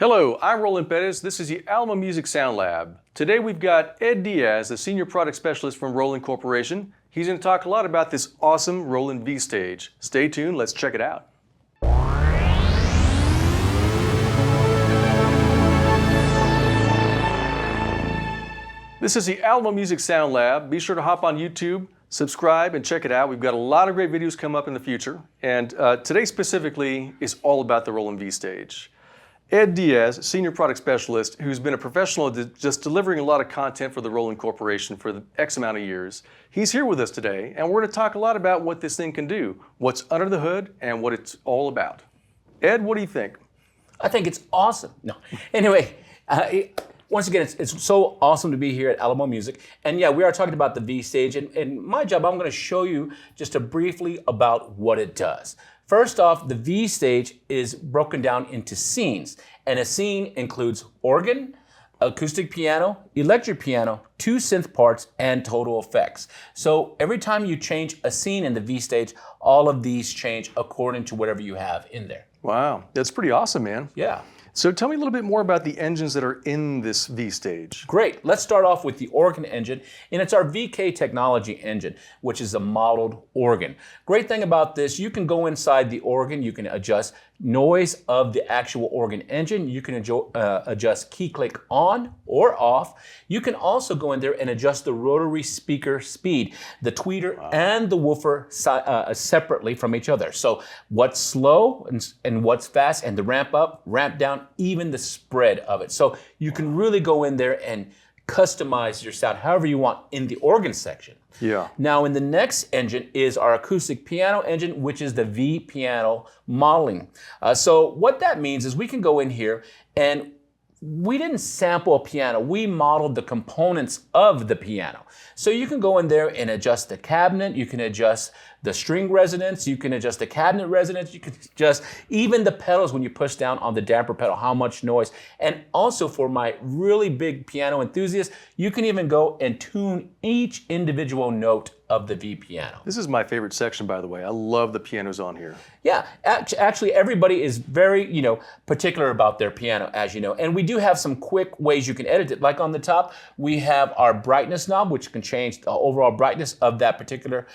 Hello, I'm Roland V-Stage. This is the Alamo Music Sound Lab. Today we've got Ed Diaz, the Senior Product Specialist from Roland Corporation. He's going to talk a lot about this awesome Roland V-Stage. Stay tuned, let's check it out. This is the Alamo Music Sound Lab. Be sure to hop on YouTube, subscribe, and check it out. We've got a lot of great videos come up in the future. And today specifically is all about the Roland V-Stage. Ed Diaz, Senior Product Specialist, who's been a professional at just delivering a lot of content for the Roland Corporation for the X amount of years. He's here with us today, and we're going to talk a lot about what this thing can do, what's under the hood, and what it's all about. Ed, what do you think? I think it's awesome. No. Anyway, once again, it's so awesome to be here at Alamo Music. And yeah, we are talking about the V-Stage. And my job, I'm going to show you just briefly about what it does. First off, the V-Stage is broken down into scenes. And a scene includes organ, acoustic piano, electric piano, 2 synth parts, and total effects. So every time you change a scene in the V-Stage, all of these change according to whatever you have in there. Wow, that's pretty awesome, man. Yeah. So tell me a little bit more about the engines that are in this V-Stage. Great. Let's start off with the organ engine, and it's our VK technology engine, which is a modeled organ. Great thing about this, you can go inside the organ, you can adjust noise of the actual organ engine, you can adjust key click on or off. You can also go in there and adjust the rotary speaker speed, the tweeter and the woofer separately from each other. So what's slow and what's fast, and the ramp up, ramp down, even the spread of it. So you can really go in there and customize your sound however you want in the organ section. Yeah. Now in the next engine is our acoustic piano engine, which is the V piano modeling. So what that means is we can go in here and we didn't sample a piano, we modeled the components of the piano. So you can go in there and adjust the cabinet, you can adjust the string resonance, you can adjust the cabinet resonance, you can adjust even the pedals when you push down on the damper pedal, how much noise. And also for my really big piano enthusiasts, you can even go and tune each individual note of the V piano. This is my favorite section, by the way. I love the pianos on here. Yeah, actually everybody is very, particular about their piano, as you know. And we do have some quick ways you can edit it. Like on the top, we have our brightness knob, which can change the overall brightness of that particular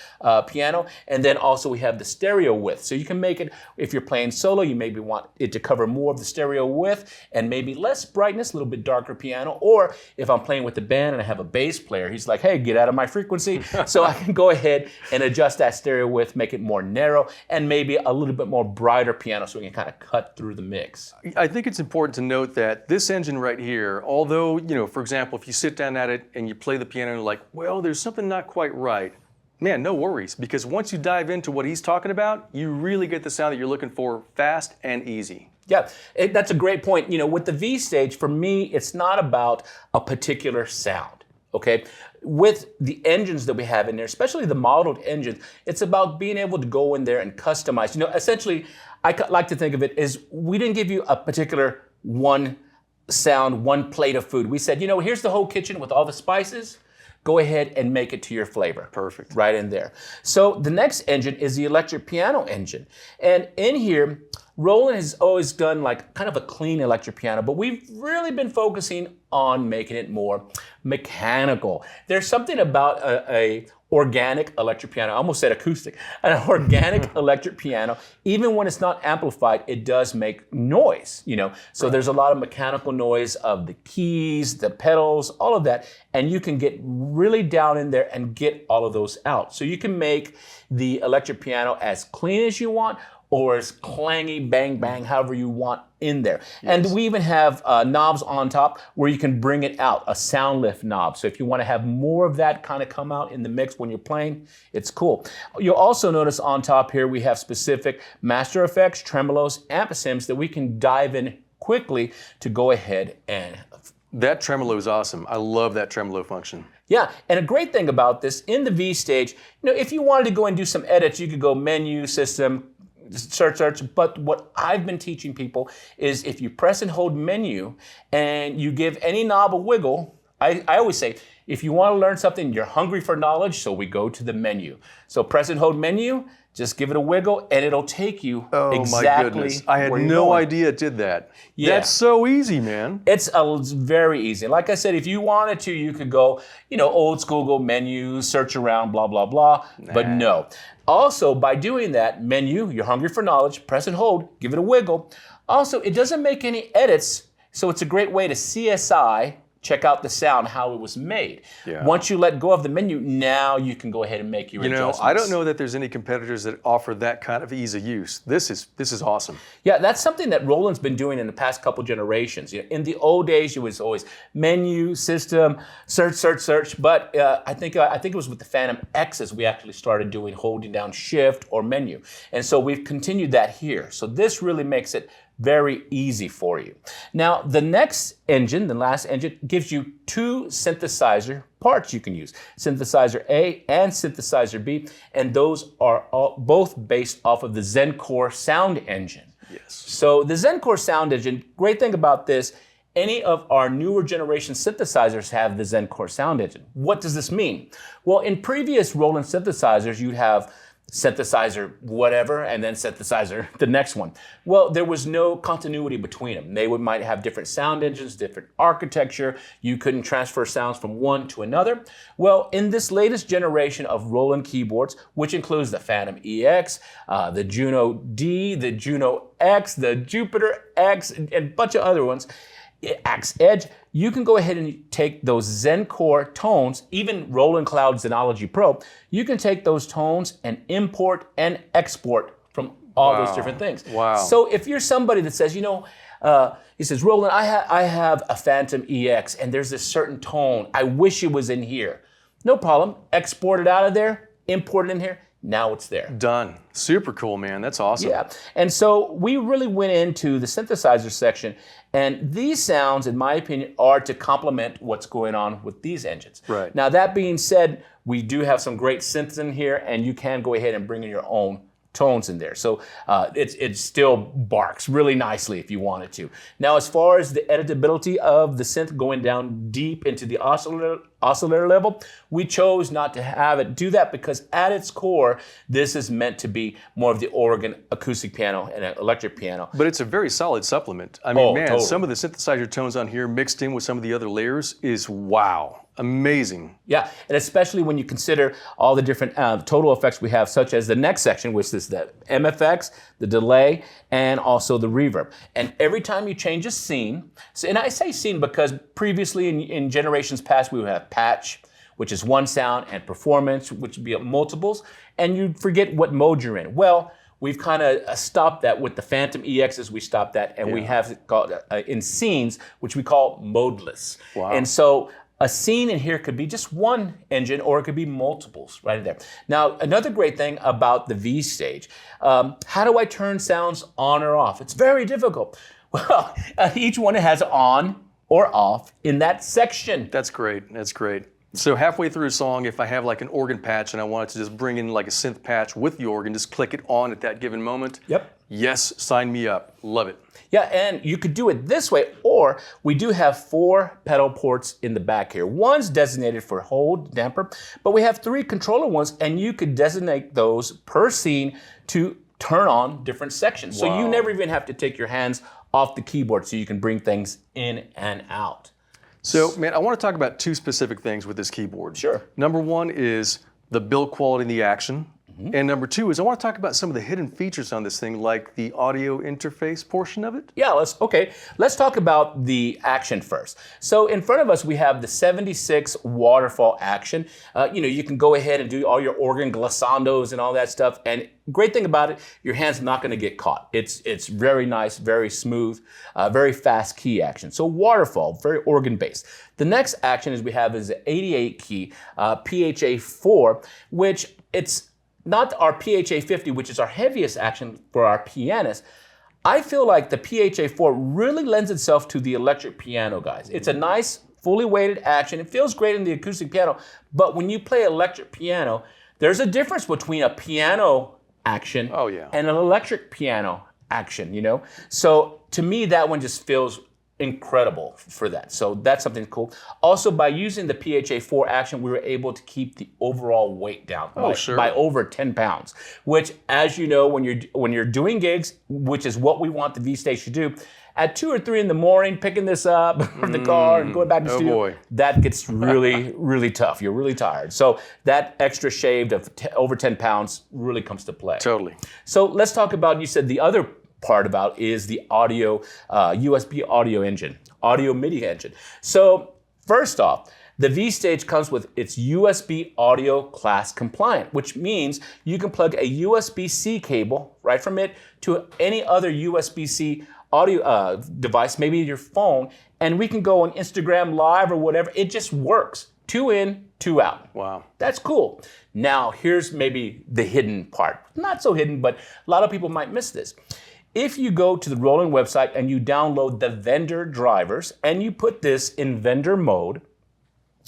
piano. And then also we have the stereo width. So you can make it, if you're playing solo, you maybe want it to cover more of the stereo width and maybe less brightness, a little bit darker piano. Or if I'm playing with the band and I have a bass player, he's like, hey, get out of my frequency. So I can go ahead and adjust that stereo width, make it more narrow, and maybe a little bit more brighter piano so we can kind of cut through the mix. I think it's important to note that this engine right here, although, for example, if you sit down at it and you play the piano and you're like, well, there's something not quite right, man, no worries, because once you dive into what he's talking about, you really get the sound that you're looking for fast and easy. Yeah, that's a great point. With the V-Stage, for me, it's not about a particular sound, okay? With the engines that we have in there, especially the modeled engines, it's about being able to go in there and customize. Essentially, I like to think of it as we didn't give you a particular one sound, one plate of food. We said, here's the whole kitchen with all the spices. Go ahead and make it to your flavor. Perfect. Right in there. So the next engine is the electric piano engine. And in here, Roland has always done like kind of a clean electric piano, but we've really been focusing on making it more mechanical. There's something about a organic electric piano, I almost said acoustic, an organic electric piano, even when it's not amplified, it does make noise, So there's a lot of mechanical noise of the keys, the pedals, all of that, and you can get really down in there and get all of those out. So you can make the electric piano as clean as you want, or as clangy, bang, bang, however you want in there. Yes. And we even have knobs on top where you can bring it out, a sound lift knob. So if you want to have more of that kind of come out in the mix when you're playing, it's cool. You'll also notice on top here we have specific master effects, tremolos, amp-sims that we can dive in quickly to go ahead and... That tremolo is awesome. I love that tremolo function. Yeah, and a great thing about this, in the V-Stage, if you wanted to go and do some edits, you could go menu, system, search, but what I've been teaching people is if you press and hold menu and you give any knob a wiggle, I always say, If you want to learn something, you're hungry for knowledge, so we go to the menu. So press and hold menu, just give it a wiggle, and it'll take you exactly my goodness. I had no idea it did that. Yeah. That's so easy, man. It's very easy. Like I said, if you wanted to, you could go, old school, go menu, search around, blah, blah, blah. But no. Also, by doing that, menu, you're hungry for knowledge, press and hold, give it a wiggle. Also, it doesn't make any edits, so it's a great way to CSI, check out the sound, how it was made. Yeah. Once you let go of the menu, now you can go ahead and make your adjustments. I don't know that there's any competitors that offer that kind of ease of use. This is awesome. Yeah, that's something that Roland's been doing in the past couple generations. In the old days, it was always menu, system, search. But I think it was with the Phantom X's we actually started doing holding down Shift or menu, and so we've continued that here. So this really makes it very easy for you. Now, the next engine, the last engine, gives you two synthesizer parts you can use. Synthesizer A and Synthesizer B, and those are both based off of the Zencore sound engine. Yes. So the Zencore sound engine, great thing about this, any of our newer generation synthesizers have the Zencore sound engine. What does this mean? Well, in previous Roland synthesizers, you'd have synthesizer whatever, and then synthesizer the next one. Well, there was no continuity between them. They might have different sound engines, different architecture. You couldn't transfer sounds from one to another. Well, in this latest generation of Roland keyboards, which includes the Phantom EX, the Juno D, the Juno X, the Jupiter X, and a bunch of other ones, Axe Edge, you can go ahead and take those Zencore tones, even Roland Cloud Zenology Pro, you can take those tones and import and export from all those different things. Wow. So if you're somebody that says, he says, Roland, I have a Phantom EX and there's this certain tone, I wish it was in here. No problem, export it out of there, import it in here, now it's there. Done. Super cool, man. That's awesome. Yeah, and so we really went into the synthesizer section, and these sounds, in my opinion, are to complement what's going on with these engines. Right. Now, that being said, we do have some great synths in here, and you can go ahead and bring in your own tones in there. So it still barks really nicely if you wanted to. Now, as far as the editability of the synth going down deep into the oscillator level, we chose not to have it do that because at its core, this is meant to be more of the organ, acoustic piano, and an electric piano. But it's a very solid supplement. I mean, man, totally. Some of the synthesizer tones on here mixed in with some of the other layers is wow. Amazing. Yeah, and especially when you consider all the different total effects we have, such as the next section, which is the MFX, the delay, and also the reverb. And every time you change a scene, and I say scene because previously in generations past, we would have patch, which is one sound, and performance, which would be multiples, and you'd forget what mode you're in. Well, we've kind of stopped that with the Phantom EXs. We stopped that, and we have it called in scenes, which we call modeless. Wow. And so a scene in here could be just one engine, or it could be multiples right there. Now, another great thing about the V-Stage, how do I turn sounds on or off? It's very difficult. Well, each one has on or off in that section. That's great. That's great. So halfway through a song, if I have like an organ patch and I wanted to just bring in like a synth patch with the organ, just click it on at that given moment. Yep. Yes, sign me up. Love it. Yeah, and you could do it this way, or we do have 4 pedal ports in the back here. One's designated for hold, damper, but we have 3 controller ones, and you could designate those per scene to turn on different sections. So you never even have to take your hands off the keyboard so you can bring things in and out. So, man, I want to talk about 2 specific things with this keyboard. Sure. Number 1 is the build quality and the action. And number 2 is I want to talk about some of the hidden features on this thing, like the audio interface portion of it. Yeah, let's talk about the action first. So in front of us, we have the 76 waterfall action. You can go ahead and do all your organ glissandos and all that stuff. And great thing about it, your hand's not going to get caught. It's very nice, very smooth, very fast key action. So waterfall, very organ based. The next action we have is the 88 key PHA4, which it's not our PHA 50, which is our heaviest action for our pianists. I feel like the PHA 4 really lends itself to the electric piano, guys. It's a nice, fully weighted action. It feels great in the acoustic piano, but when you play electric piano, there's a difference between a piano action and an electric piano action, So to me, that one just feels incredible for that. So that's something cool. Also, by using the PHA-4 action, we were able to keep the overall weight down by over 10 pounds, which, as you know, when you're doing gigs, which is what we want the V-Stage to do, at 2 or 3 in the morning, picking this up from the car and going back to the studio, that gets really, really tough. You're really tired. So that extra shave of over 10 pounds really comes to play. Totally. So let's talk about, you said the other part about is the audio, USB audio engine, audio MIDI engine. So first off, the V-Stage comes with its USB audio class compliant, which means you can plug a USB-C cable right from it to any other USB-C audio device, maybe your phone, and we can go on Instagram Live or whatever. It just works. 2 in, 2 out. Wow. That's cool. Now, here's maybe the hidden part. Not so hidden, but a lot of people might miss this. If you go to the Roland website and you download the vendor drivers and you put this in vendor mode,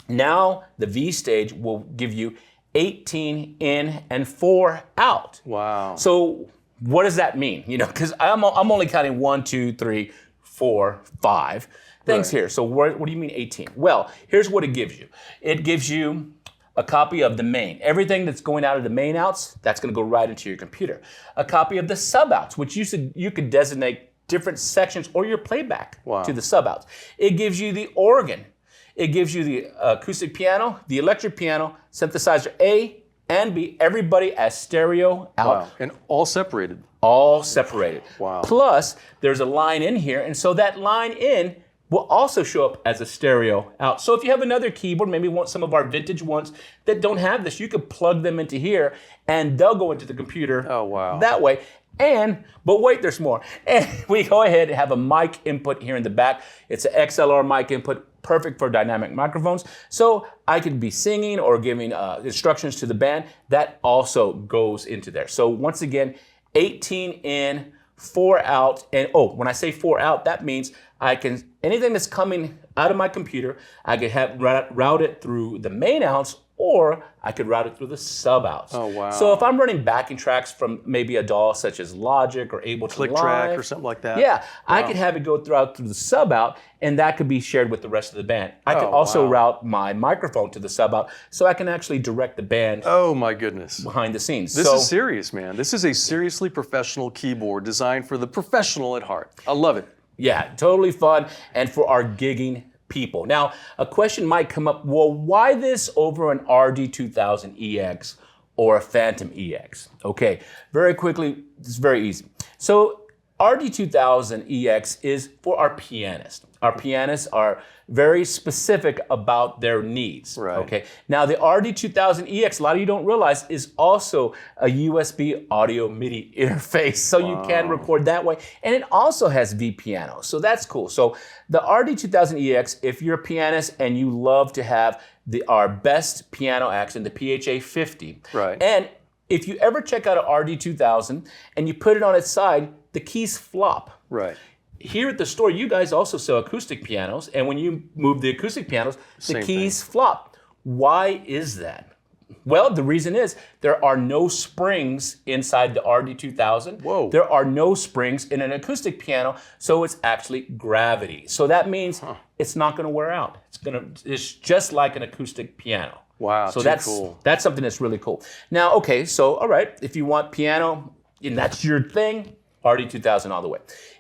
now the V-Stage will give you 18 in and 4 out. Wow. So what does that mean? You know, because I'm only counting 1, 2, 3, 4, 5 things here. So what do you mean 18? Well, here's what it gives you. It gives you a copy of the main. Everything that's going out of the main outs, that's going to go right into your computer. A copy of the sub outs, which you could designate different sections or your playback to the sub outs. It gives you the organ. It gives you the acoustic piano, the electric piano, synthesizer A and B, everybody as stereo out. Wow. And all separated. All separated. Wow. Plus, there's a line in here, and so that line in will also show up as a stereo out. So if you have another keyboard, maybe want some of our vintage ones that don't have this, you could plug them into here, and they'll go into the computer that way. But wait, there's more. And we go ahead and have a mic input here in the back. It's an XLR mic input, perfect for dynamic microphones. So I could be singing or giving instructions to the band. That also goes into there. So once again, 18 in, 4 out. And when I say 4 out, that means I can, anything that's coming out of my computer, I could have route it through the main outs, or I could route it through the sub outs. Oh, wow. So if I'm running backing tracks from maybe a DAW such as Logic or Ableton Click Live, track or something like that. yeah, I could have it go through the sub out, and that could be shared with the rest of the band. I could also route my microphone to the sub out, so I can actually direct the band. Oh my goodness. Behind the scenes. This is serious, man. This is a seriously professional keyboard designed for the professional at heart. I love it. Yeah, totally fun, and for our gigging people. Now, a question might come up, well, why this over an RD2000EX or a Phantom EX? Okay, very quickly, it's very easy. So RD2000EX is for our pianists. Our pianists are very specific about their needs. Right. Okay. Now the RD2000EX, a lot of you don't realize, is also a USB audio MIDI interface, so you can record that way, and it also has vPiano, so that's cool. So the RD2000EX, if you're a pianist and you love to have our best piano action, the PHA-50, right, and if you ever check out an RD2000 and you put it on its side, the keys flop. right. Here at the store, you guys also sell acoustic pianos, and when you move the acoustic pianos, the keys flop. Why is that? Well, the reason is there are no springs inside the RD2000. Whoa. There are no springs in an acoustic piano, so it's actually gravity. So that means it's not going to wear out. It's just like an acoustic piano. Wow, so cool. That's something that's really cool. Now, okay, so all right, if you want piano and that's your thing, RD2000 all the way.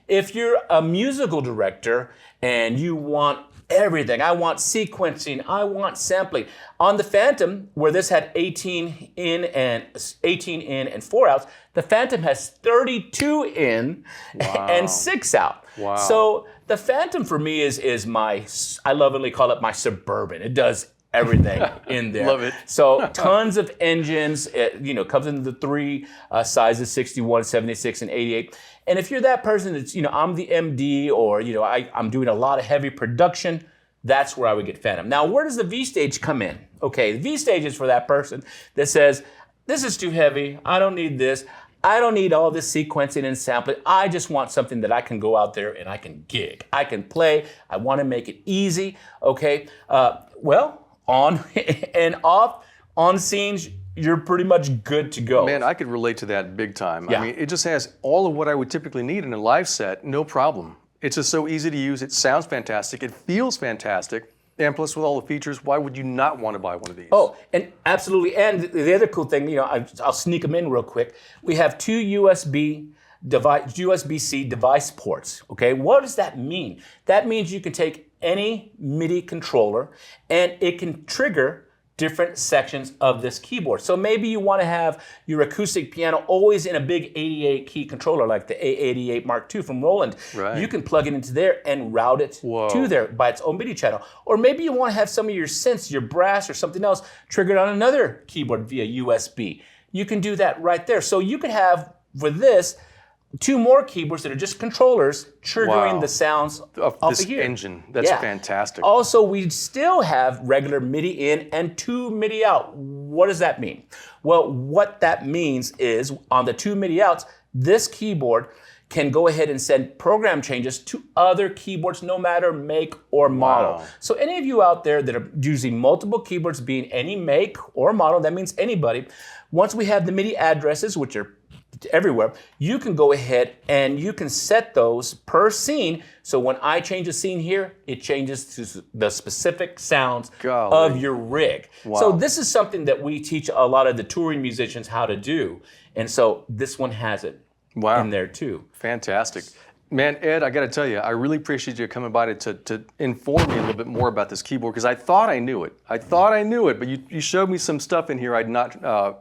If you're a musical director and you want everything, I want sequencing, I want sampling. On the Phantom, where this had 18 in and 4 outs, the Phantom has 32 in and 6 out. Wow. So the Phantom for me is my, I lovingly call it my Suburban. It does everything in there. Love it. So tons of engines. It, comes in the 3 sizes, 61, 76, and 88. And if you're that person that's, I'm the MD, or, I'm doing a lot of heavy production, that's where I would get Phantom. Now, where does the V-Stage come in? Okay, the V-Stage is for that person that says, this is too heavy, I don't need this, I don't need all this sequencing and sampling, I just want something that I can go out there and I can gig. I can play, I want to make it easy, okay? On and off, on scenes, you're pretty much good to go. Man, I could relate to that big time. Yeah. I mean, it just has all of what I would typically need in a live set, no problem. It's just so easy to use. It sounds fantastic. It feels fantastic. And plus, with all the features, why would you not want to buy one of these? Oh, and absolutely. And the other cool thing, I'll sneak them in real quick. We have two USB-C device ports. Okay, what does that mean? That means you can take any MIDI controller and it can trigger different sections of this keyboard. So maybe you want to have your acoustic piano always in a big 88 key controller like the A88 Mark II from Roland. Right. You can plug it into there and route it to there by its own MIDI channel. Or maybe you want to have some of your synths, your brass or something else triggered on another keyboard via USB. You can do that right there. So you could have, for this, two more keyboards that are just controllers triggering the sounds of this here. engine. That's fantastic. Also, we still have regular MIDI in and two MIDI out. What does that mean? Well, what that means is on the two MIDI outs, this keyboard can go ahead and send program changes to other keyboards, no matter make or model. Wow. So any of you out there that are using multiple keyboards, being any make or model, that means anybody, once we have the MIDI addresses, which are everywhere, you can go ahead and you can set those per scene. So when I change a scene here, it changes to the specific sounds of your rig. Wow. So this is something that we teach a lot of the touring musicians how to do. And so this one has it in there too. Fantastic. Man, Ed, I got to tell you, I really appreciate you coming by to inform me a little bit more about this keyboard, because I thought I knew it. But you showed me some stuff in here I'd not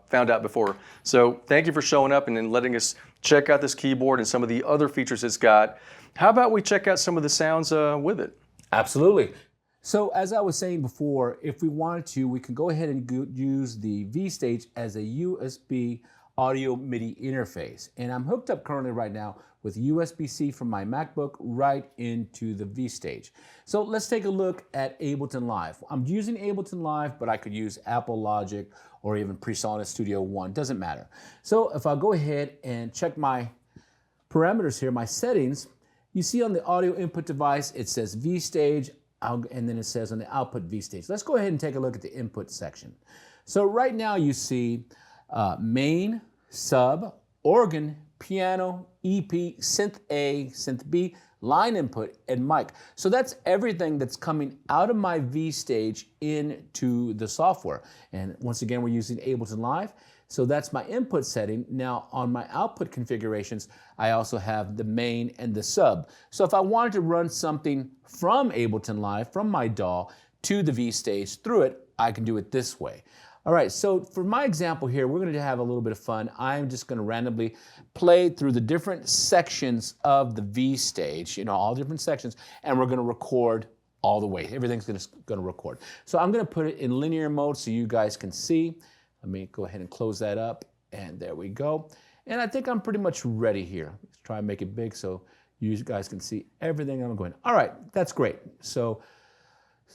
found out before. So thank you for showing up and then letting us check out this keyboard and some of the other features it's got. How about we check out some of the sounds with it? Absolutely. So as I was saying before, if we wanted to, we can go ahead and use the V-Stage as a USB audio MIDI interface. And I'm hooked up currently right now with USB-C from my MacBook right into the V-Stage. So let's take a look at Ableton Live. I'm using Ableton Live, but I could use Apple Logic or even PreSonus Studio One, doesn't matter. So if I go ahead and check my parameters here, my settings, you see on the audio input device, it says V-Stage, and then it says on the output V-Stage. Let's go ahead and take a look at the input section. So right now you see main, sub, organ, piano, EP, synth A, synth B, line input, and mic. So that's everything that's coming out of my V-Stage into the software. And once again, we're using Ableton Live. So that's my input setting. Now on my output configurations, I also have the main and the sub. So if I wanted to run something from Ableton Live, from my DAW to the V-Stage through it, I can do it this way. All right, so for my example here, we're going to have a little bit of fun. I'm just going to randomly play through the different sections of the V-Stage, all different sections, and we're going to record all the way. Everything's going to record. So I'm going to put it in linear mode so you guys can see. Let me go ahead and close that up, and there we go. And I think I'm pretty much ready here. Let's try and make it big so you guys can see everything I'm going. All right, that's great. So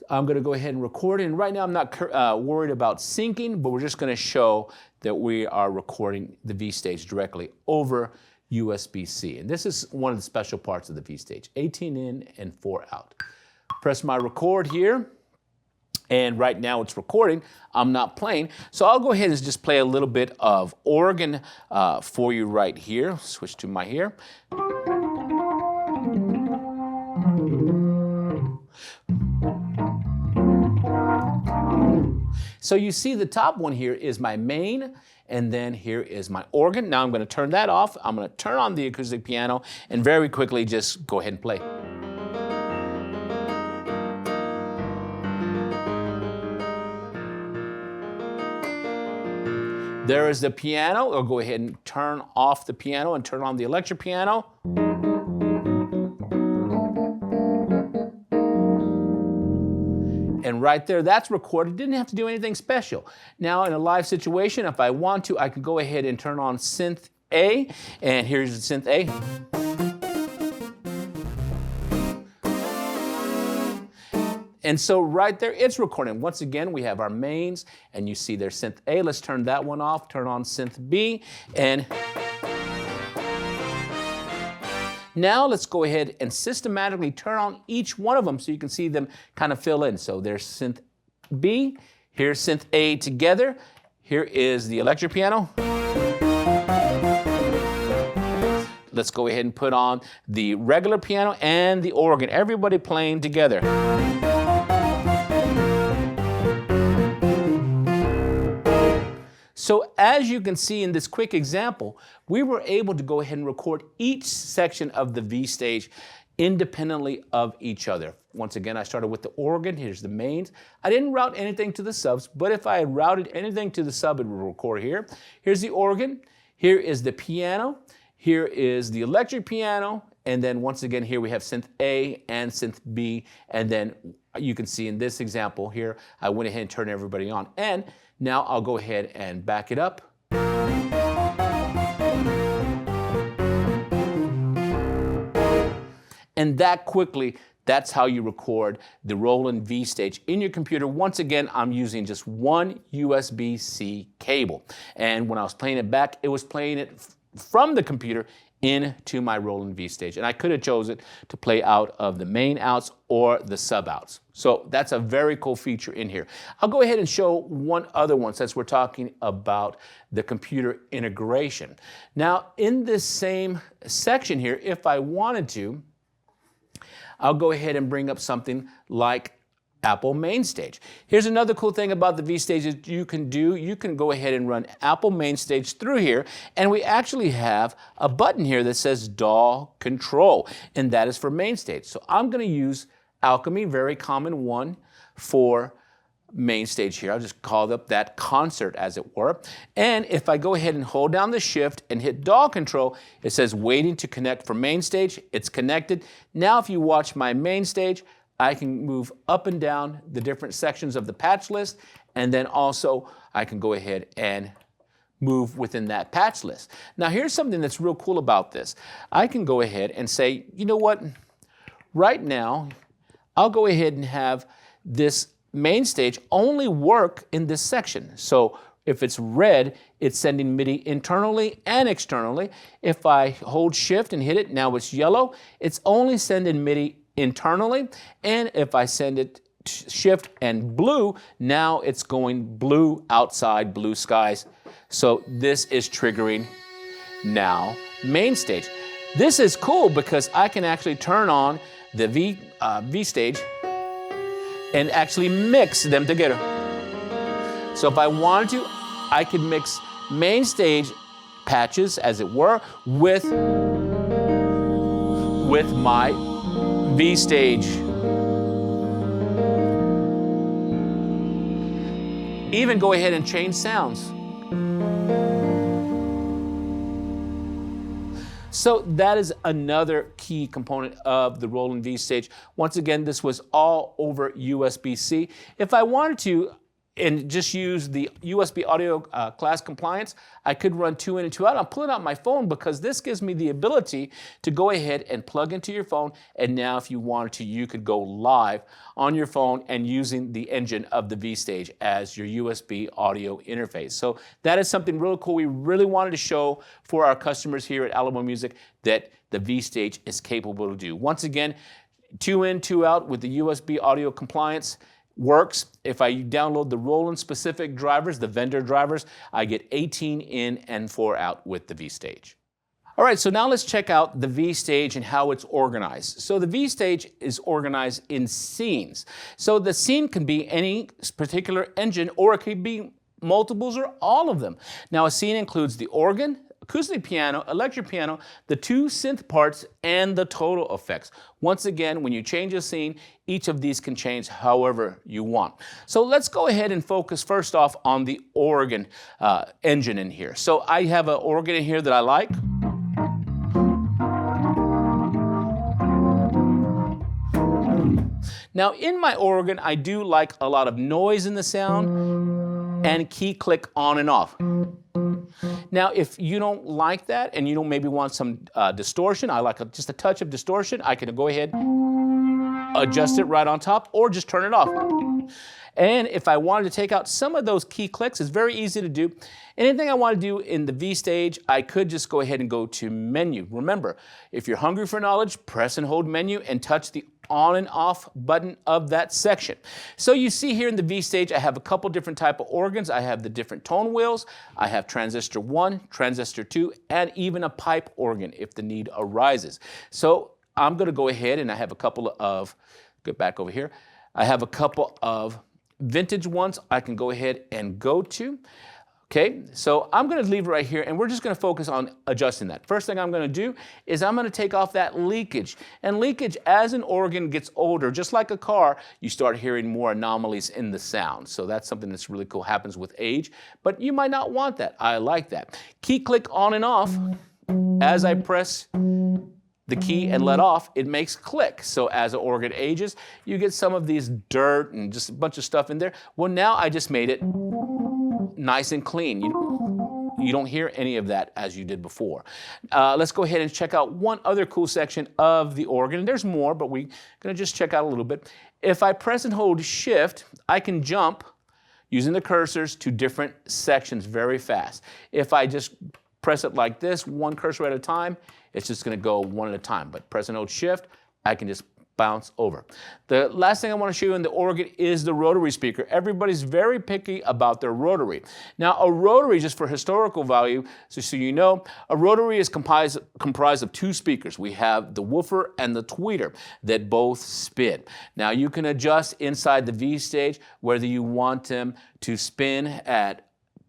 I'm going to go ahead and record it. And right now I'm not worried about syncing, but we're just going to show that we are recording the V-Stage directly over USB-C. And this is one of the special parts of the V-Stage, 18 in and 4 out. Press my record here. And right now it's recording. I'm not playing. So I'll go ahead and just play a little bit of organ for you right here. Switch to my here. So you see the top one here is my main, and then here is my organ. Now I'm going to turn that off. I'm going to turn on the acoustic piano and very quickly just go ahead and play. There is the piano. I'll go ahead and turn off the piano and turn on the electric piano. And right there, that's recorded. Didn't have to do anything special. Now, in a live situation, if I want to, I can go ahead and turn on Synth A. And here's the Synth A. And so right there, it's recording. Once again, we have our mains, and you see there's Synth A. Let's turn that one off, turn on Synth B, and now let's go ahead and systematically turn on each one of them so you can see them kind of fill in. So there's Synth B, here's Synth A together, here is the electric piano. let's go ahead and put on the regular piano and the organ, everybody playing together. So as you can see in this quick example, we were able to go ahead and record each section of the V-Stage independently of each other. Once again, I started with the organ. Here's the mains. I didn't route anything to the subs, but if I had routed anything to the sub, it would record here. Here's the organ. Here is the piano. Here is the electric piano. And then once again, here we have synth A and synth B. And then you can see in this example here, I went ahead and turned everybody on. And now I'll go ahead and back it up. And that quickly, that's how you record the Roland V-Stage in your computer. Once again, I'm using just one USB-C cable. And when I was playing it back, it was playing it from the computer into my Roland V-Stage. And I could have chosen to play out of the main outs or the sub outs. So that's a very cool feature in here. I'll go ahead and show one other one since we're talking about the computer integration. Now, in this same section here, if I wanted to, I'll go ahead and bring up something like Apple MainStage. Here's another cool thing about the V-Stage that you can do. You can go ahead and run Apple MainStage through here, and we actually have a button here that says DAW Control, and that is for MainStage. So I'm going to use Alchemy, very common one for MainStage here. I'll just call up that concert, as it were. And if I go ahead and hold down the shift and hit DAW Control, it says waiting to connect for MainStage. It's connected. Now if you watch my MainStage, I can move up and down the different sections of the patch list, and then also I can go ahead and move within that patch list. Now here's something that's real cool about this. I can go ahead and say, you know what, right now I'll go ahead and have this MainStage only work in this section. So if it's red, it's sending MIDI internally and externally. If I hold shift and hit it, now it's yellow, it's only sending MIDI internally. And if I send it shift and blue, now it's going blue outside, blue skies. So this is triggering now MainStage. This is cool because I can actually turn on the V-Stage and actually mix them together. So if I wanted to, I could mix MainStage patches, as it were, with my V-Stage. Even go ahead and change sounds. So that is another key component of the Roland V-Stage. Once again, this was all over USB-C. If I wanted to, and just use the USB audio class compliance, I could run 2 in and 2 out. I'm pulling out my phone because this gives me the ability to go ahead and plug into your phone, and now if you wanted to, you could go live on your phone and using the engine of the V-Stage as your USB audio interface. So that is something really cool. We really wanted to show for our customers here at Alamo Music that the V-Stage is capable to do. Once again, 2 in, 2 out with the USB audio compliance works. If I download the Roland specific drivers, the vendor drivers, I get 18 in and 4 out with the V-Stage. All right, so now let's check out the V-Stage and how it's organized. So the V-Stage is organized in scenes. So the scene can be any particular engine, or it could be multiples or all of them. Now a scene includes the organ, acoustic piano, electric piano, the 2 synth parts, and the total effects. Once again, when you change a scene, each of these can change however you want. So let's go ahead and focus first off on the organ engine in here. So I have an organ in here that I like. Now in my organ, I do like a lot of noise in the sound and key click on and off. Now, if you don't like that and you don't maybe want some distortion, I like just a touch of distortion, I can go ahead, adjust it right on top, or just turn it off. And if I wanted to take out some of those key clicks, it's very easy to do. Anything I want to do in the V-Stage, I could just go ahead and go to menu. Remember, if you're hungry for knowledge, press and hold menu and touch the on and off button of that section. So you see here in the V-Stage, I have a couple different type of organs. I have the different tone wheels. I have transistor 1, transistor 2, and even a pipe organ if the need arises. So I'm going to go ahead and I have a couple of, get back over here, I have a couple of vintage ones I can go ahead and go to. Okay, so I'm going to leave it right here, and we're just going to focus on adjusting that. First thing I'm going to do is I'm going to take off that leakage. And leakage, as an organ gets older, just like a car, you start hearing more anomalies in the sound. So that's something that's really cool, happens with age, but you might not want that. I like that. Key click on and off. As I press the key and let off, it makes click. So as the organ ages, you get some of these dirt and just a bunch of stuff in there. Well, now I just made it nice and clean. You don't hear any of that as you did before. Let's go ahead and check out one other cool section of the organ. And there's more, but we're going to just check out a little bit. If I press and hold Shift, I can jump using the cursors to different sections very fast. If I just press it like this, one cursor at a time, it's just going to go one at a time. But press and hold Shift, I can just bounce over. The last thing I want to show you in the organ is the rotary speaker. Everybody's very picky about their rotary. Now, a rotary, just for historical value, so you know, a rotary is comprised of two speakers. We have the woofer and the tweeter that both spin. Now, you can adjust inside the V-Stage whether you want them to spin at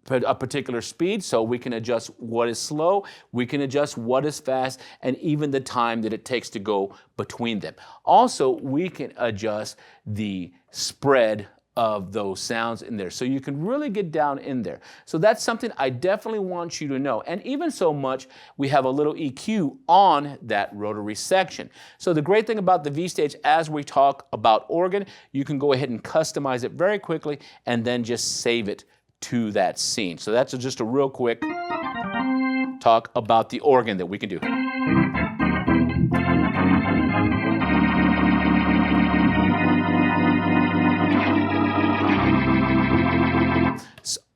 a particular speed, so we can adjust what is slow, we can adjust what is fast, and even the time that it takes to go between them. Also, we can adjust the spread of those sounds in there, so you can really get down in there. So that's something I definitely want you to know. And even so much, we have a little EQ on that rotary section. So the great thing about the V-Stage, as we talk about organ, you can go ahead and customize it very quickly and then just save it to that scene. So that's just a real quick talk about the organ that we can do.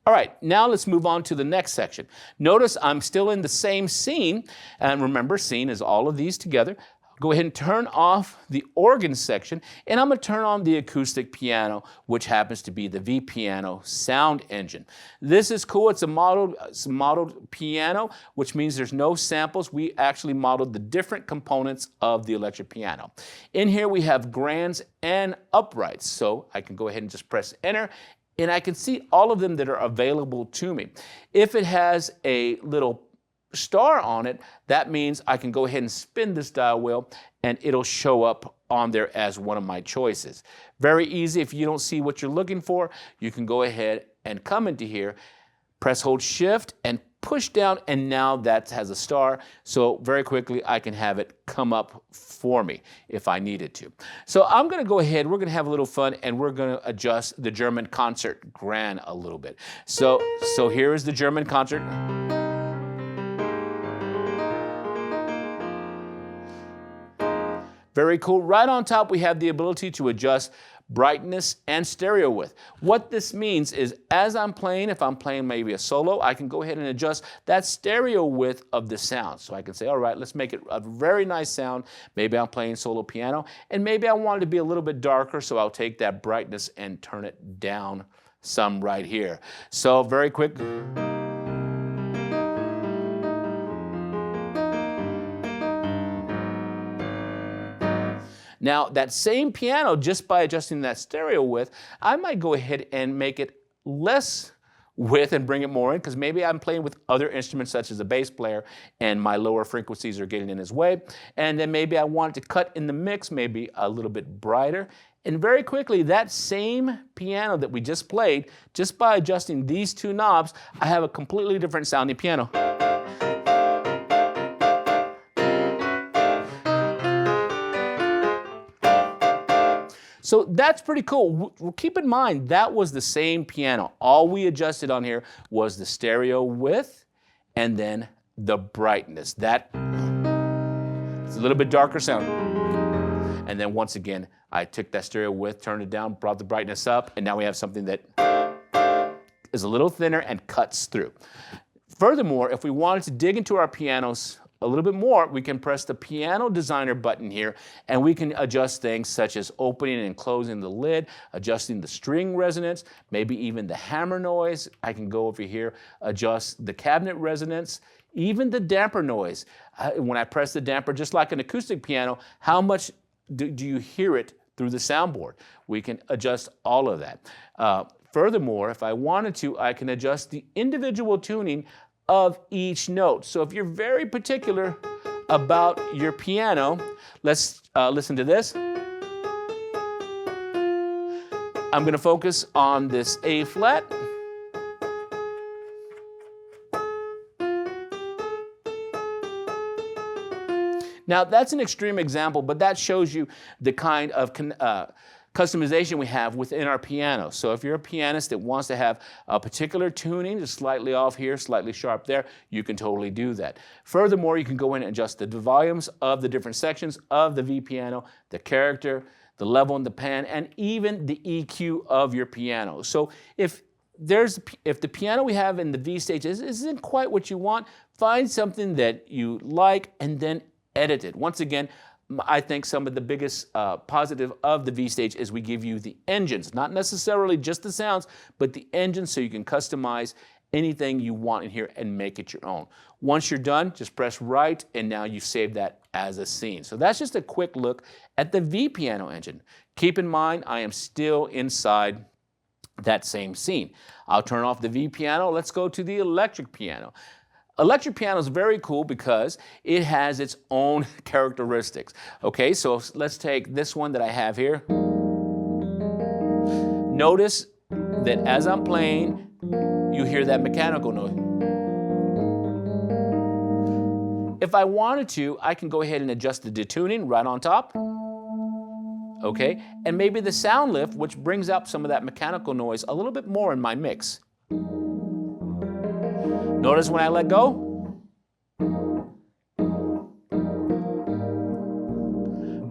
All right, now let's move on to the next section. Notice I'm still in the same scene, and remember, scene is all of these together. Go ahead and turn off the organ section, and I'm going to turn on the acoustic piano, which happens to be the V-Piano sound engine. This is cool. It's a modeled piano, which means there's no samples. We actually modeled the different components of the electric piano. In here, we have grands and uprights, so I can go ahead and just press enter, and I can see all of them that are available to me. If it has a little star on it, that means I can go ahead and spin this dial wheel and it'll show up on there as one of my choices. Very easy. If you don't see what you're looking for, you can go ahead and come into here, press hold Shift and push down, and now that has a star. So very quickly I can have it come up for me if I needed to. So I'm going to go ahead, we're going to have a little fun, and we're going to adjust the German concert grand a little bit. So here is the German concert. Very cool. Right on top, we have the ability to adjust brightness and stereo width. What this means is, as I'm playing, if I'm playing maybe a solo, I can go ahead and adjust that stereo width of the sound. So I can say, all right, let's make it a very nice sound. Maybe I'm playing solo piano, and maybe I want it to be a little bit darker, so I'll take that brightness and turn it down some right here. So very quick. Now, that same piano, just by adjusting that stereo width, I might go ahead and make it less width and bring it more in, because maybe I'm playing with other instruments such as a bass player and my lower frequencies are getting in his way. And then maybe I want it to cut in the mix, maybe a little bit brighter. And very quickly, that same piano that we just played, just by adjusting these two knobs, I have a completely different sounding piano. So that's pretty cool. Keep in mind, that was the same piano. All we adjusted on here was the stereo width and then the brightness. That it's a little bit darker sound. And then once again, I took that stereo width, turned it down, brought the brightness up, and now we have something that is a little thinner and cuts through. Furthermore, if we wanted to dig into our piano's a little bit more, we can press the piano designer button here, and we can adjust things such as opening and closing the lid, adjusting the string resonance, maybe even the hammer noise. I can go over here, adjust the cabinet resonance, even the damper noise. When I press the damper, just like an acoustic piano, how much do you hear it through the soundboard? We can adjust all of that. Furthermore, if I wanted to, I can adjust the individual tuning of each note. So if you're very particular about your piano, let's listen to this. I'm going to focus on this A flat. Now that's an extreme example, but that shows you the kind of customization we have within our piano. So if you're a pianist that wants to have a particular tuning, just slightly off here, slightly sharp there, you can totally do that. Furthermore, you can go in and adjust the volumes of the different sections of the V piano, the character, the level in the pan, and even the EQ of your piano. So if the piano we have in the V-Stage isn't quite what you want, find something that you like and then edit it. Once again, I think some of the biggest positive of the V-Stage is we give you the engines, not necessarily just the sounds, but the engines so you can customize anything you want in here and make it your own. Once you're done, just press right, and now you've saved that as a scene. So that's just a quick look at the V piano engine. Keep in mind, I am still inside that same scene. I'll turn off the V piano. Let's go to the electric piano. Electric piano is very cool because it has its own characteristics. Okay, so let's take this one that I have here. Notice that as I'm playing, you hear that mechanical noise. If I wanted to, I can go ahead and adjust the detuning right on top. Okay, and maybe the sound lift, which brings up some of that mechanical noise a little bit more in my mix. Notice when I let go,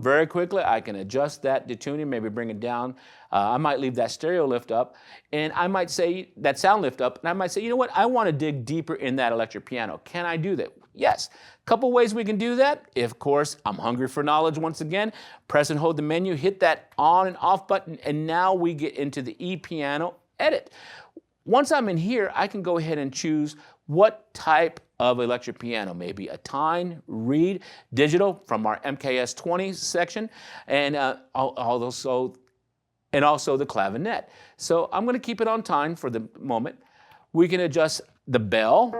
very quickly I can adjust that detuning, maybe bring it down. I might leave that stereo lift up, and I might say that sound lift up, and I might say, you know what, I want to dig deeper in that electric piano. Can I do that? Yes. Couple ways we can do that. Of course, I'm hungry for knowledge once again. Press and hold the menu, hit that on and off button, and now we get into the E piano edit. Once I'm in here, I can go ahead and choose what type of electric piano, maybe a Tyne, Reed, digital from our MKS 20 section, and also the clavinet. So I'm going to keep it on Tyne for the moment. We can adjust the bell,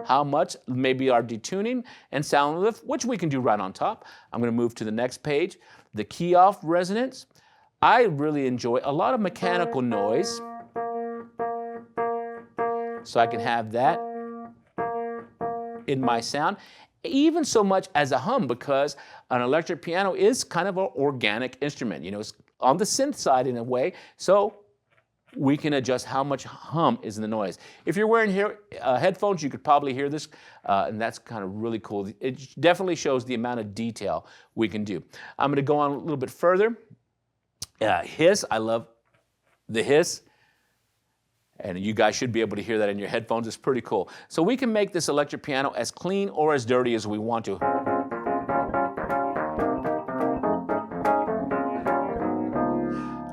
how much, maybe our detuning and sound lift, which we can do right on top. I'm going to move to the next page. The key off resonance. I really enjoy a lot of mechanical noise, so I can have that in my sound, even so much as a hum, because an electric piano is kind of an organic instrument. You know, it's on the synth side in a way, so we can adjust how much hum is in the noise. If you're wearing headphones, you could probably hear this, and that's kind of really cool. It definitely shows the amount of detail we can do. I'm going to go on a little bit further. Hiss, I love the hiss. And you guys should be able to hear that in your headphones. It's pretty cool. So we can make this electric piano as clean or as dirty as we want to.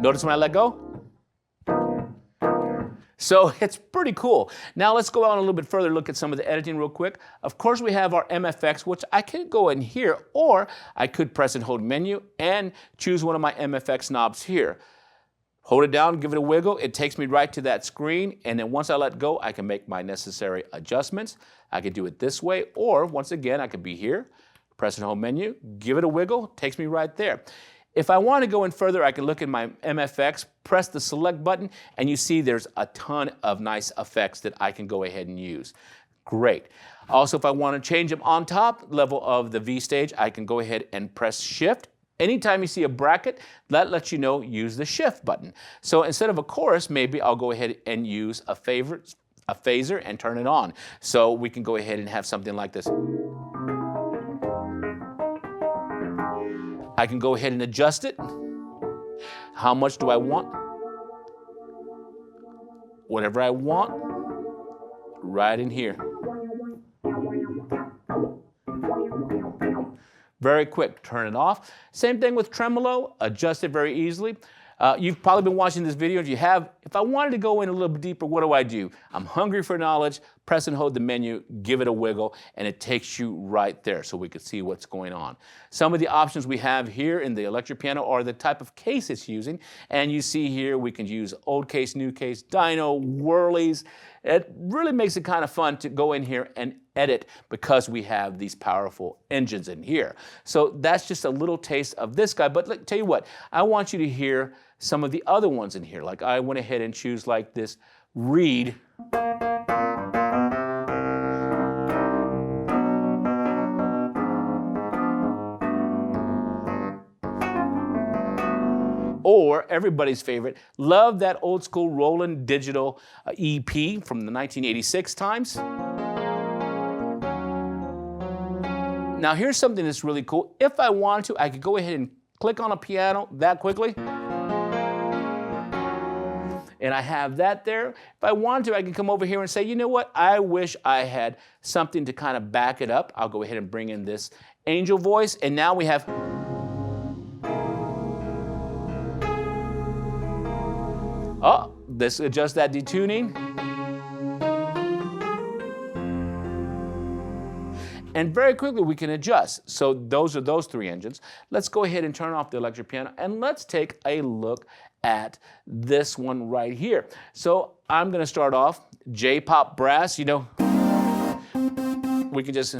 Notice when I let go? So it's pretty cool. Now let's go on a little bit further, look at some of the editing real quick. Of course, we have our MFX, which I could go in here, or I could press and hold menu and choose one of my MFX knobs here. Hold it down, give it a wiggle, it takes me right to that screen, and then once I let go, I can make my necessary adjustments. I could do it this way, or once again, I could be here, press and hold menu, give it a wiggle, takes me right there. If I want to go in further, I can look in my MFX, press the select button, and you see there's a ton of nice effects that I can go ahead and use. Great. Also, if I want to change them on top level of the V-Stage, I can go ahead and press Shift. Anytime you see a bracket, that lets you know use the Shift button. So instead of a chorus, maybe I'll go ahead and use a phaser and turn it on. So we can go ahead and have something like this. I can go ahead and adjust it. How much do I want? Whatever I want, right in here. Very quick, turn it off. Same thing with tremolo, adjust it very easily. You've probably been watching this video. If you have, if I wanted to go in a little bit deeper, what do? I'm hungry for knowledge, press and hold the menu, give it a wiggle, and it takes you right there so we can see what's going on. Some of the options we have here in the electric piano are the type of case it's using. And you see here we can use old case, new case, dyno, whirlies. It really makes it kind of fun to go in here and edit because we have these powerful engines in here. So that's just a little taste of this guy. But tell you what, I want you to hear some of the other ones in here. Like I went ahead and choose like this reed. Or everybody's favorite, love that old school Roland digital EP from the 1986 times. Now here's something that's really cool. If I wanted to, I could go ahead and click on a piano that quickly. And I have that there. If I wanted to, I can come over here and say, you know what? I wish I had something to kind of back it up. I'll go ahead and bring in this angel voice. And now we have... Oh, this adjusts that detuning. And very quickly we can adjust. So those are those three engines. Let's go ahead and turn off the electric piano and let's take a look at this one right here. So I'm gonna start off J-pop brass, you know. We can just...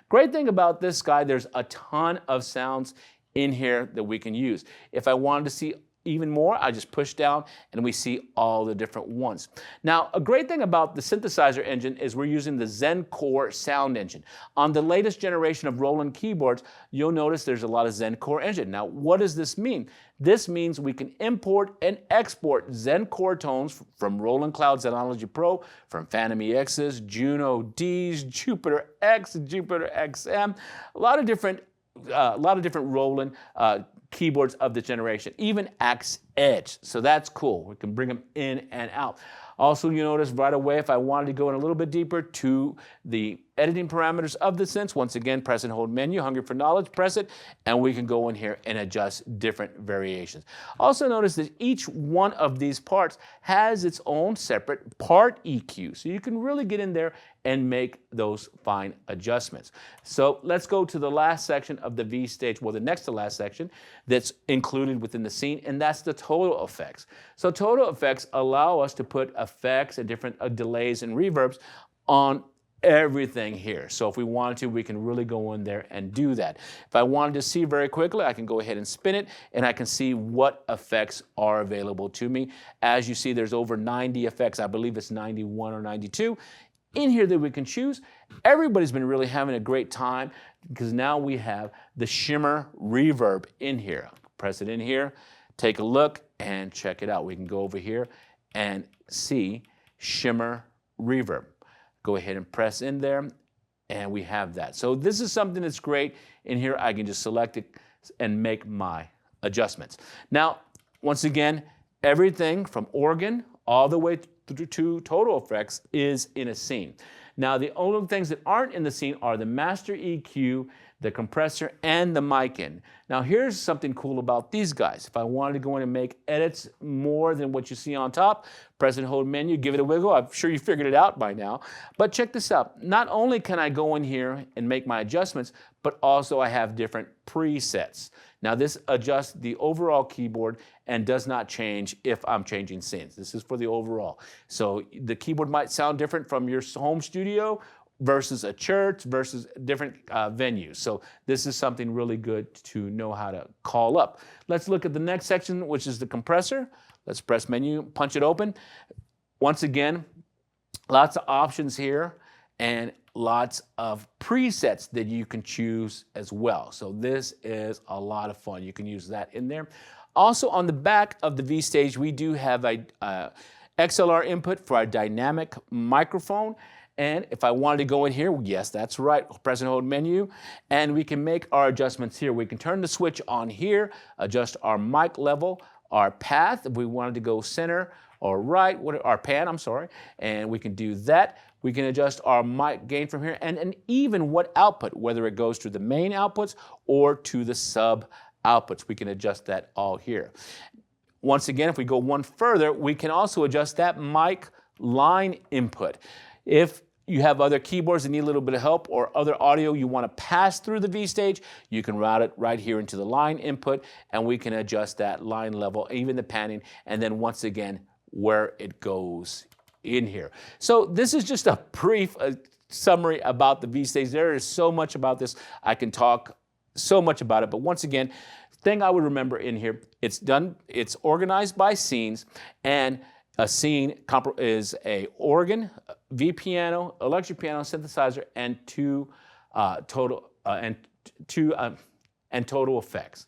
Great thing about this guy, there's a ton of sounds in here that we can use. If I wanted to see even more, I just push down and we see all the different ones. Now, a great thing about the synthesizer engine is we're using the Zen Core sound engine. On the latest generation of Roland keyboards, you'll notice there's a lot of Zen Core engine. Now, what does this mean? This means we can import and export Zen Core tones from Roland Cloud Zenology Pro, from Phantom EXs, Juno Ds, Jupiter X, Jupiter XM, a lot of different Roland keyboards of this generation, even Axe Edge. So that's cool. We can bring them in and out. Also, you notice right away, if I wanted to go in a little bit deeper to the editing parameters of the synths, once again, press and hold menu, hungry for knowledge, press it, and we can go in here and adjust different variations. Also notice that each one of these parts has its own separate part EQ. So you can really get in there and make those fine adjustments. So let's go to the last section of the V-Stage, well, the next to last section that's included within the scene, and that's the total effects. So total effects allow us to put effects and different delays and reverbs on everything here. So if we wanted to, we can really go in there and do that. If I wanted to see very quickly, I can go ahead and spin it and I can see what effects are available to me. As you see, there's over 90 effects. I believe it's 91 or 92 in here that we can choose. Everybody's been really having a great time because now we have the shimmer reverb in here. Press it in here, take a look and check it out. We can go over here and see shimmer reverb. Go ahead and press in there and we have that. So this is something that's great. In here I can just select it and make my adjustments. Now, once again, everything from organ all the way to total effects is in a scene. Now, the only things that aren't in the scene are the master EQ, the compressor, and the mic in. Now, here's something cool about these guys. If I wanted to go in and make edits more than what you see on top, press and hold menu, give it a wiggle. I'm sure you figured it out by now. But check this out. Not only can I go in here and make my adjustments, but also I have different presets. Now, this adjusts the overall keyboard and does not change if I'm changing synths. This is for the overall. So the keyboard might sound different from your home studio versus a church versus different venues. So this is something really good to know how to call up. Let's look at the next section, which is the compressor. Let's press menu, punch it open. Once again, lots of options here and lots of presets that you can choose as well. So this is a lot of fun. You can use that in there. Also on the back of the V-Stage, we do have a XLR input for our dynamic microphone. And if I wanted to go in here, yes, that's right, press and hold menu, and we can make our adjustments here. We can turn the switch on here, adjust our mic level, our path, if we wanted to go center or right, our pan, I'm sorry, and we can do that. We can adjust our mic gain from here and even what output, whether it goes to the main outputs or to the sub outputs. We can adjust that all here. Once again, if we go one further, we can also adjust that mic line input. If you have other keyboards that need a little bit of help or other audio you want to pass through the V-Stage, you can route it right here into the line input, and we can adjust that line level, even the panning, and then once again, where it goes in here. So this is just a brief summary about the V-Stage. There is so much about this. I can talk so much about it, but once again, thing I would remember in here, it's organized by scenes, and a scene is a organ, V piano, electric piano, synthesizer, and total effects.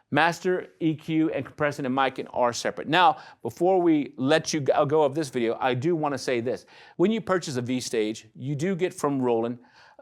Master, EQ, and compressing and miking are separate. Now, before we let you go of this video, I do want to say this. When you purchase a V-Stage, you do get from Roland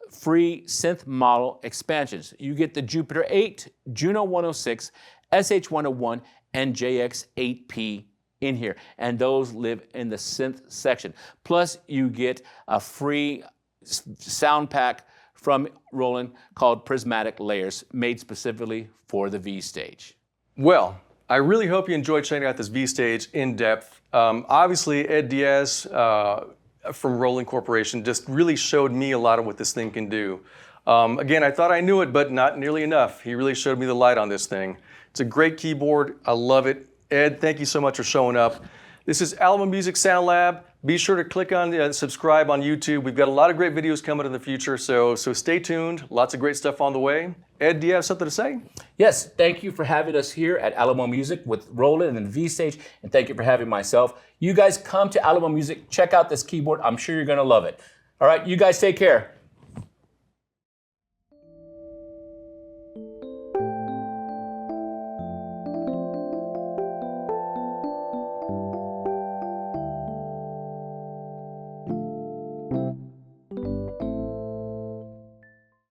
free synth model expansions. You get the Jupiter 8, Juno 106, SH 101, and JX 8P in here, and those live in the synth section. Plus, you get a free sound pack from Roland called Prismatic Layers, made specifically for the V-Stage. Well, I really hope you enjoyed checking out this V-Stage in depth. Obviously, Ed Diaz from Roland Corporation just really showed me a lot of what this thing can do. Again, I thought I knew it, but not nearly enough. He really showed me the light on this thing. It's a great keyboard. I love it. Ed, thank you so much for showing up. This is Alamo Music Sound Lab. Be sure to click on subscribe on YouTube. We've got a lot of great videos coming in the future, so stay tuned. Lots of great stuff on the way. Ed, do you have something to say? Yes, thank you for having us here at Alamo Music with Roland and V-Stage, and thank you for having myself. You guys come to Alamo Music, check out this keyboard. I'm sure you're going to love it. All right, you guys take care.